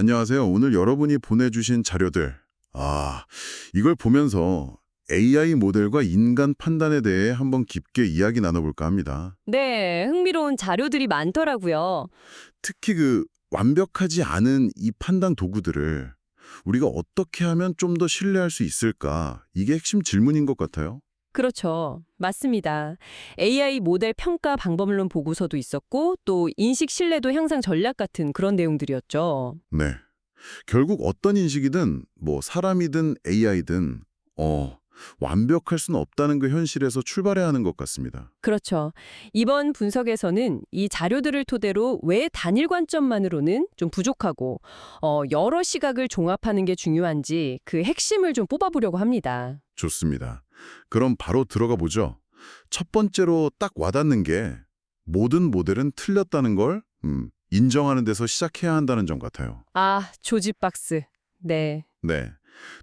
안녕하세요. 오늘 여러분이 보내주신 자료들. 아, 이걸 보면서 AI 모델과 인간 판단에 대해 한번 깊게 이야기 나눠볼까 합니다. 네, 흥미로운 자료들이 많더라고요. 특히 완벽하지 않은 이 판단 도구들을 우리가 어떻게 하면 좀 더 신뢰할 수 있을까? 이게 핵심 질문인 것 같아요. 그렇죠. 맞습니다. AI 모델 평가 방법론 보고서도 있었고, 또 인식 신뢰도 향상 전략 같은 그런 내용들이었죠. 네. 결국 어떤 인식이든 사람이든 AI든 완벽할 수는 없다는 그 현실에서 출발해야 하는 것 같습니다. 그렇죠. 이번 분석에서는 이 자료들을 토대로 왜 단일 관점만으로는 좀 부족하고, 여러 시각을 종합하는 게 중요한지 그 핵심을 좀 뽑아보려고 합니다. 좋습니다. 그럼 바로 들어가 보죠. 첫 번째로 딱 와닿는 게 모든 모델은 틀렸다는 걸 인정하는 데서 시작해야 한다는 점 같아요. 아, 조지박스. 네. 네.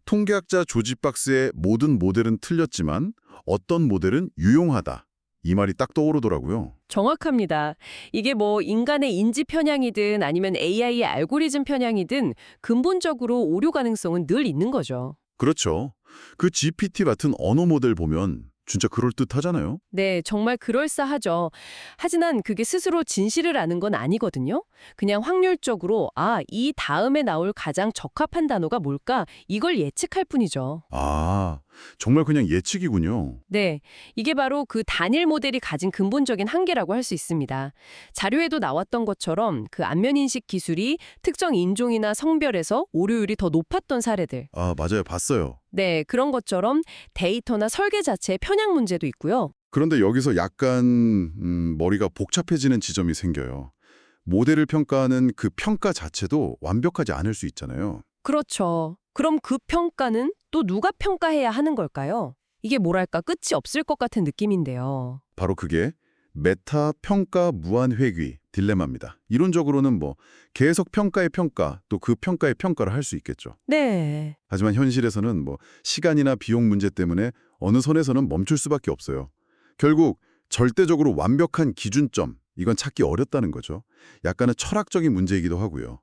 통계학자 조지 박스의 모든 모델은 틀렸지만 어떤 모델은 유용하다. 이 말이 딱 떠오르더라고요. 정확합니다. 이게 뭐 인간의 인지 편향이든 아니면 AI의 알고리즘 편향이든 근본적으로 오류 가능성은 늘 있는 거죠. 그렇죠. 그 GPT 같은 언어 모델 보면 진짜 그럴듯하잖아요. 네, 정말 그럴싸하죠. 하지만 그게 스스로 진실을 아는 건 아니거든요. 그냥 확률적으로 이 다음에 나올 가장 적합한 단어가 뭘까? 이걸 예측할 뿐이죠. 아, 정말 그냥 예측이군요. 네, 이게 바로 그 단일 모델이 가진 근본적인 한계라고 할 수 있습니다. 자료에도 나왔던 것처럼 그 안면인식 기술이 특정 인종이나 성별에서 오류율이 더 높았던 사례들. 아, 맞아요. 봤어요. 네, 그런 것처럼 데이터나 설계 자체의 편향 문제도 있고요. 그런데 여기서 약간 머리가 복잡해지는 지점이 생겨요. 모델을 평가하는 그 평가 자체도 완벽하지 않을 수 있잖아요. 그렇죠. 그럼 그 평가는 또 누가 평가해야 하는 걸까요? 이게 뭐랄까 끝이 없을 것 같은 느낌인데요. 바로 그게 메타 평가 무한 회귀 딜레마입니다. 이론적으로는 계속 평가의 평가, 또 그 평가의 평가를 할 수 있겠죠. 네. 하지만 현실에서는 시간이나 비용 문제 때문에 어느 선에서는 멈출 수밖에 없어요. 결국 절대적으로 완벽한 기준점, 이건 찾기 어렵다는 거죠. 약간은 철학적인 문제이기도 하고요.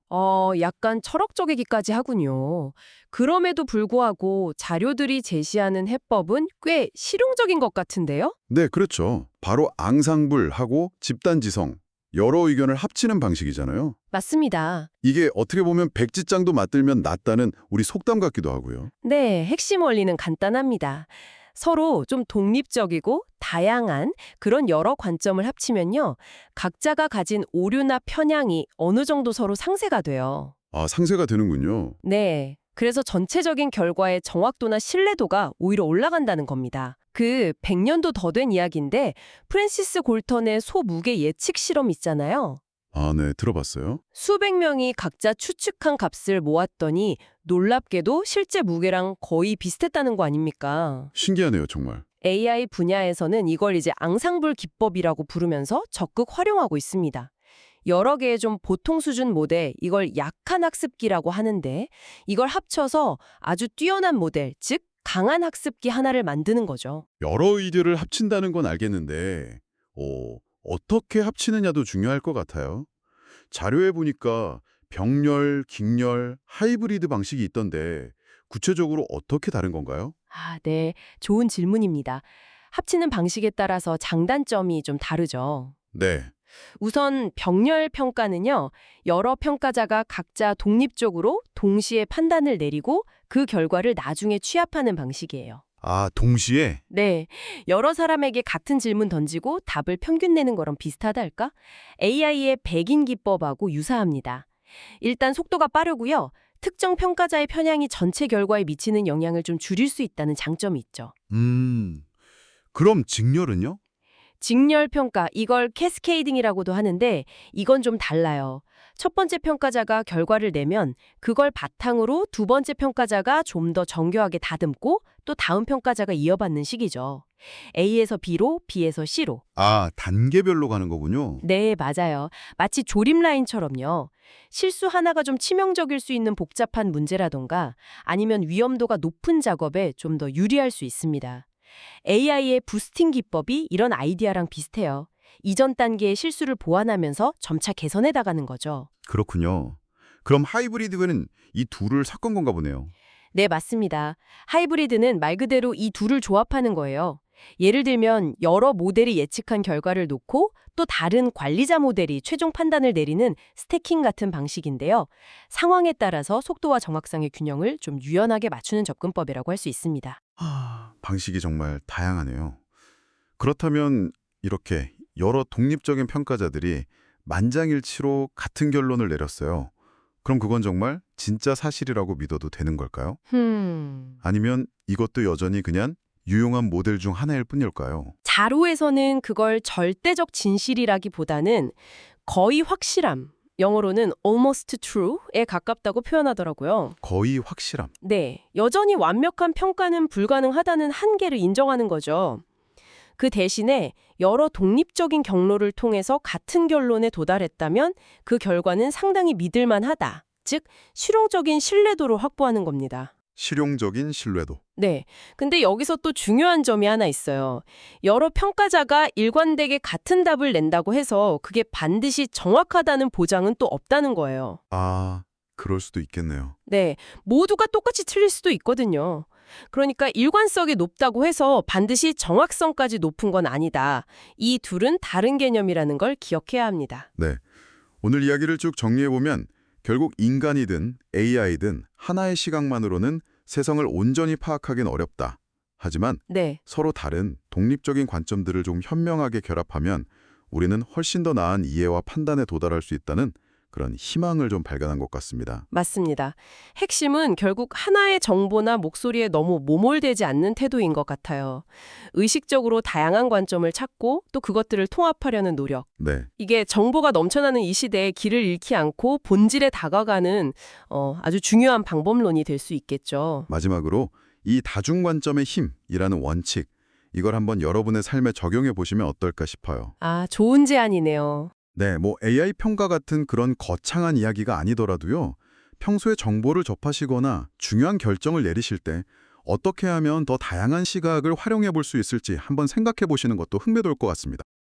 약간 철학적이기까지 하군요. 그럼에도 불구하고 자료들이 제시하는 해법은 꽤 실용적인 것 같은데요? 네, 그렇죠. 바로 앙상블하고 집단지성, 여러 의견을 합치는 방식이잖아요. 맞습니다. 이게 어떻게 보면 백지장도 맞들면 낫다는 우리 속담 같기도 하고요. 네, 핵심 원리는 간단합니다. 서로 좀 독립적이고 다양한 그런 여러 관점을 합치면요. 각자가 가진 오류나 편향이 어느 정도 서로 상쇄가 돼요. 아, 상쇄가 되는군요. 네. 그래서 전체적인 결과의 정확도나 신뢰도가 오히려 올라간다는 겁니다. 그 100년도 더 된 이야기인데 프랜시스 골턴의 소무게 예측 실험 있잖아요. 아, 네, 들어봤어요. 수백 명이 각자 추측한 값을 모았더니 놀랍게도 실제 무게랑 거의 비슷했다는 거 아닙니까? 신기하네요, 정말. AI 분야에서는 이걸 이제 앙상블 기법이라고 부르면서 적극 활용하고 있습니다. 여러 개의 좀 보통 수준 모델, 이걸 약한 학습기라고 하는데 이걸 합쳐서 아주 뛰어난 모델, 즉 강한 학습기 하나를 만드는 거죠. 여러 의견을 합친다는 건 알겠는데 어떻게 합치느냐도 중요할 것 같아요. 자료에 보니까 병렬, 직렬, 하이브리드 방식이 있던데 구체적으로 어떻게 다른 건가요? 네. 좋은 질문입니다. 합치는 방식에 따라서 장단점이 좀 다르죠. 네. 우선 병렬 평가는요. 여러 평가자가 각자 독립적으로 동시에 판단을 내리고 그 결과를 나중에 취합하는 방식이에요. 아, 동시에? 네. 여러 사람에게 같은 질문 던지고 답을 평균 내는 거랑 비슷하다 할까? AI의 백인 기법하고 유사합니다. 일단 속도가 빠르고요. 특정 평가자의 편향이 전체 결과에 미치는 영향을 좀 줄일 수 있다는 장점이 있죠. 그럼 직렬은요? 직렬 평가, 이걸 캐스케이딩이라고도 하는데 이건 좀 달라요. 첫 번째 평가자가 결과를 내면 그걸 바탕으로 두 번째 평가자가 좀 더 정교하게 다듬고 또 다음 평가자가 이어받는 식이죠. A에서 B로, B에서 C로. 아, 단계별로 가는 거군요. 네, 맞아요. 마치 조립 라인처럼요. 실수 하나가 좀 치명적일 수 있는 복잡한 문제라던가 아니면 위험도가 높은 작업에 좀 더 유리할 수 있습니다. AI의 부스팅 기법이 이런 아이디어랑 비슷해요. 이전 단계의 실수를 보완하면서 점차 개선해 나가는 거죠. 그렇군요. 그럼 하이브리드는 이 둘을 섞은 건가 보네요. 네, 맞습니다. 하이브리드는 말 그대로 이 둘을 조합하는 거예요. 예를 들면 여러 모델이 예측한 결과를 놓고 또 다른 관리자 모델이 최종 판단을 내리는 스태킹 같은 방식인데요. 상황에 따라서 속도와 정확성의 균형을 좀 유연하게 맞추는 접근법이라고 할 수 있습니다. 방식이 정말 다양하네요. 그렇다면 이렇게 여러 독립적인 평가자들이 만장일치로 같은 결론을 내렸어요. 그럼 그건 정말 진짜 사실이라고 믿어도 되는 걸까요? 아니면 이것도 여전히 그냥 유용한 모델 중 하나일 뿐일까요? 자료에서는 그걸 절대적 진실이라기보다는 거의 확실함, 영어로는 almost true에 가깝다고 표현하더라고요. 거의 확실함. 네, 여전히 완벽한 평가는 불가능하다는 한계를 인정하는 거죠. 그 대신에 여러 독립적인 경로를 통해서 같은 결론에 도달했다면 그 결과는 상당히 믿을만하다. 즉, 실용적인 신뢰도를 확보하는 겁니다. 실용적인 신뢰도. 네. 근데 여기서 또 중요한 점이 하나 있어요. 여러 평가자가 일관되게 같은 답을 낸다고 해서 그게 반드시 정확하다는 보장은 또 없다는 거예요. 아, 그럴 수도 있겠네요. 네. 모두가 똑같이 틀릴 수도 있거든요. 그러니까 일관성이 높다고 해서 반드시 정확성까지 높은 건 아니다. 이 둘은 다른 개념이라는 걸 기억해야 합니다. 네. 오늘 이야기를 쭉 정리해보면 결국 인간이든 AI든 하나의 시각만으로는 세상을 온전히 파악하긴 어렵다. 하지만 네. 서로 다른 독립적인 관점들을 좀 현명하게 결합하면 우리는 훨씬 더 나은 이해와 판단에 도달할 수 있다는 그런 희망을 좀 발견한 것 같습니다. 맞습니다. 핵심은 결국 하나의 정보나 목소리에 너무 모몰되지 않는 태도인 것 같아요. 의식적으로 다양한 관점을 찾고 또 그것들을 통합하려는 노력. 네. 이게 정보가 넘쳐나는 이 시대에 길을 잃지 않고 본질에 다가가는 아주 중요한 방법론이 될 수 있겠죠. 마지막으로 이 다중관점의 힘이라는 원칙, 이걸 한번 여러분의 삶에 적용해 보시면 어떨까 싶어요. 아, 좋은 제안이네요. 네, AI 평가 같은 그런 거창한 이야기가 아니더라도요. 평소에 정보를 접하시거나 중요한 결정을 내리실 때 어떻게 하면 더 다양한 시각을 활용해 볼 수 있을지 한번 생각해 보시는 것도 흥미로울 것 같습니다.